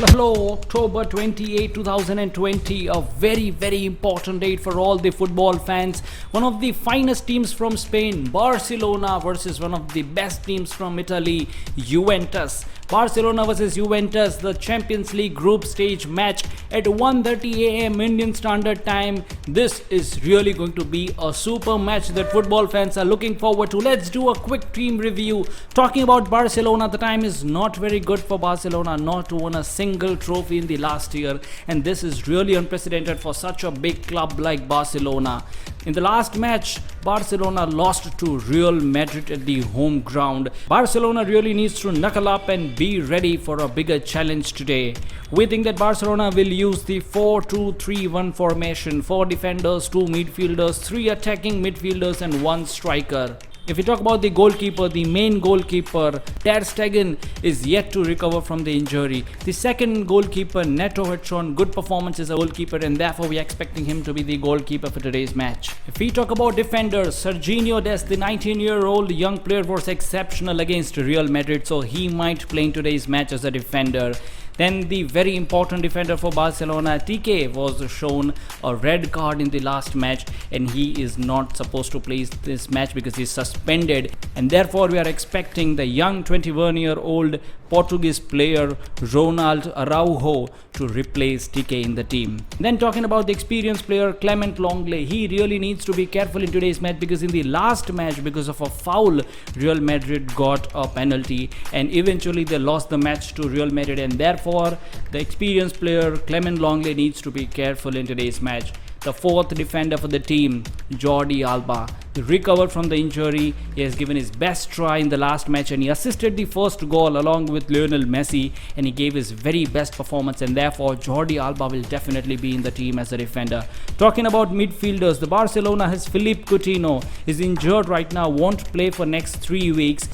Hello, October 28, 2020, a very important date for all the football fans. One of the finest teams from Spain, Barcelona versus one of the best teams from Italy, Juventus. Barcelona versus Juventus, the Champions League group stage match at 1:30 AM Indian Standard Time. This is really going to be a super match that football fans are looking forward to. Let's do a quick team review. Talking about Barcelona, the time is not very good for Barcelona not to win a single trophy in the last year, and this is really unprecedented for such a big club like Barcelona. In the last match, Barcelona lost to Real Madrid at the home ground. Barcelona really needs to knuckle up and be ready for a bigger challenge today. We think that Barcelona will use the 4-2-3-1 formation, 4 defenders, 2 midfielders, 3 attacking midfielders and 1 striker. If we talk about the goalkeeper, the main goalkeeper, Ter Stegen, is yet to recover from the injury. The second goalkeeper, Neto, had shown good performance as a goalkeeper, and therefore we are expecting him to be the goalkeeper for today's match. If we talk about defenders, Serginho Dest, the 19-year-old young player, was exceptional against Real Madrid, so he might play in today's match as a defender. Then the very important defender for Barcelona, TK, was shown a red card in the last match, and he is not supposed to play this match because he's suspended, and therefore we are expecting the young 21-year-old Portuguese player Ronaldo Araujo to replace TK in the team. Then talking about the experienced player Clement Lenglet, he really needs to be careful in today's match because in the last match, because of a foul, Real Madrid got a penalty and eventually they lost the match to Real Madrid, and therefore the experienced player Clement Lenglet needs to be careful in today's match. The fourth defender for the team, Jordi Alba, he recovered from the injury. He has given his best try in the last match and he assisted the first goal along with Lionel Messi, and he gave his very best performance, and therefore Jordi Alba will definitely be in the team as a defender. Talking about midfielders, the Barcelona has Philippe Coutinho, is injured right now, won't play for next 3 weeks.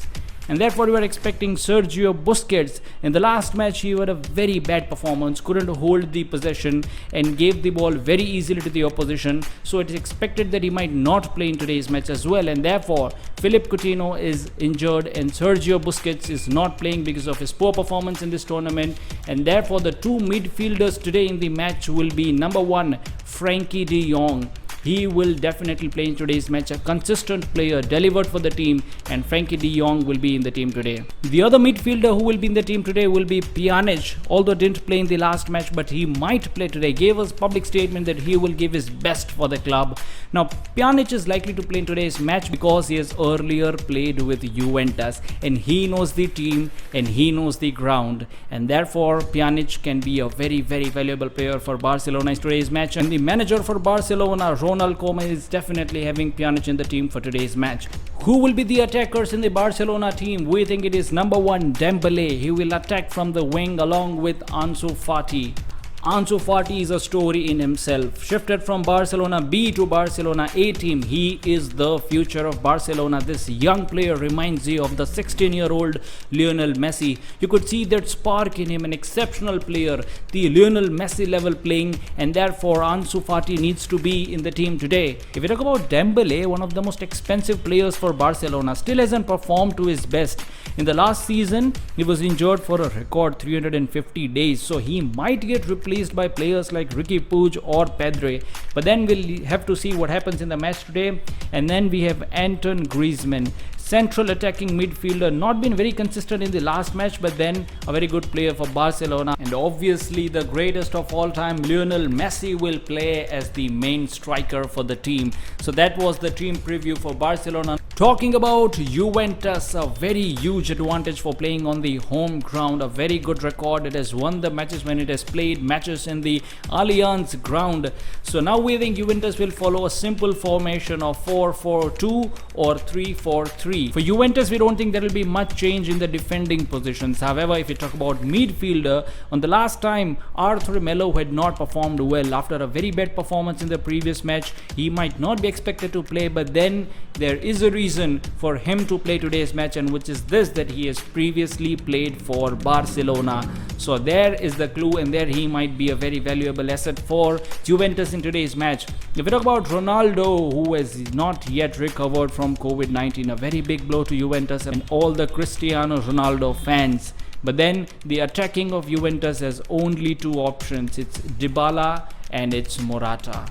And therefore we were expecting Sergio Busquets. In the last match he had a very bad performance, couldn't hold the possession and gave the ball very easily to the opposition. So it is expected that he might not play in today's match as well, and therefore Philippe Coutinho is injured and Sergio Busquets is not playing because of his poor performance in this tournament. And therefore the 2 midfielders today in the match will be number 1, Frenkie de Jong. He will definitely play in today's match, a consistent player, delivered for the team, and Frenkie de Jong will be in the team today. The other midfielder who will be in the team today will be Pjanic, although didn't play in the last match, but he might play today. Gave us public statement that he will give his best for the club. Now Pjanic is likely to play in today's match because he has earlier played with Juventus and he knows the team and he knows the ground, and therefore Pjanic can be a very valuable player for Barcelona in today's match. And the manager for Barcelona, Ronald Koeman, is definitely having Pjanic in the team for today's match. Who will be the attackers in the Barcelona team? We think it is number 1, Dembele. He will attack from the wing along with Ansu Fati. Ansu Fati is a story in himself. Shifted from Barcelona B to Barcelona A team, he is the future of Barcelona. This young player reminds you of the 16-year-old Lionel Messi. You could see that spark in him, an exceptional player, the Lionel Messi level playing, and therefore Ansu Fati needs to be in the team today. If we talk about Dembele, one of the most expensive players for Barcelona, still hasn't performed to his best. In the last season, he was injured for a record 350 days, so he might get replaced by players like Ricky Puig or Pedri, but then we'll have to see what happens in the match today. And then we have Antoine Griezmann, central attacking midfielder, not been very consistent in the last match, but then a very good player for Barcelona. And obviously the greatest of all time, Lionel Messi, will play as the main striker for the team. So that was the team preview for Barcelona. Talking about Juventus, a very huge advantage for playing on the home ground, a very good record. It has won the matches when it has played matches in the Allianz ground. So now we think Juventus will follow a simple formation of 4-4-2 or 3-4-3. For Juventus, we don't think there will be much change in the defending positions. However, if we talk about midfielder, on the last time Arthur Melo had not performed well after a very bad performance in the previous match. He might not be expected to play, but then there is a reason for him to play today's match, and which is this, that he has previously played for Barcelona. So there is the clue, and there he might be a very valuable asset for Juventus in today's match. If we talk about Ronaldo, who has not yet recovered from COVID-19, a very big blow to Juventus and all the Cristiano Ronaldo fans. But then the attacking of Juventus has only two options. It's Dybala and it's Morata.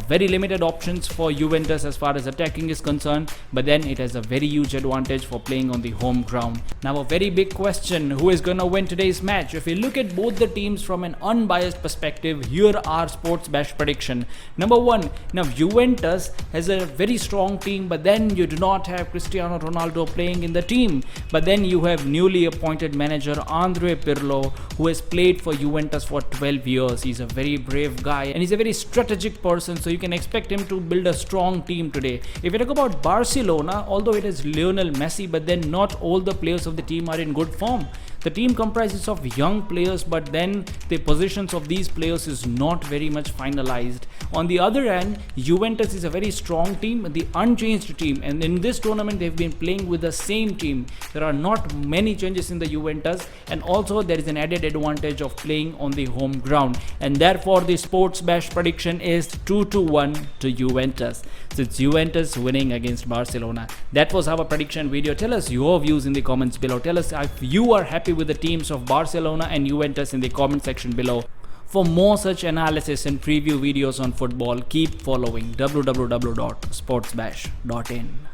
Very limited options for Juventus as far as attacking is concerned, but then it has a very huge advantage for playing on the home ground. Now a very big question, who is going to win today's match? If you look at both the teams from an unbiased perspective, here are SportsBash prediction. Number one, now Juventus has a very strong team, but then you do not have Cristiano Ronaldo playing in the team. But then you have newly appointed manager Andrea Pirlo, who has played for Juventus for 12 years. He's a very brave guy and he's a very strategic person, so you can expect him to build a strong team today. If you talk about Barcelona, although it is Lionel Messi, but then not all the players of the team are in good form. The team comprises of young players, but then the positions of these players is not very much finalized. On the other hand, Juventus is a very strong team, the unchanged team, and in this tournament they've been playing with the same team. There are not many changes in the Juventus, and also there is an added advantage of playing on the home ground, and therefore the SportsBash prediction is 2-1 to Juventus. So it's Juventus winning against Barcelona. That was our prediction video. Tell us your views in the comments below. Tell us if you are happy with the teams of Barcelona and Juventus in the comment section below. For more such analysis and preview videos on football, keep following www.sportsbash.in.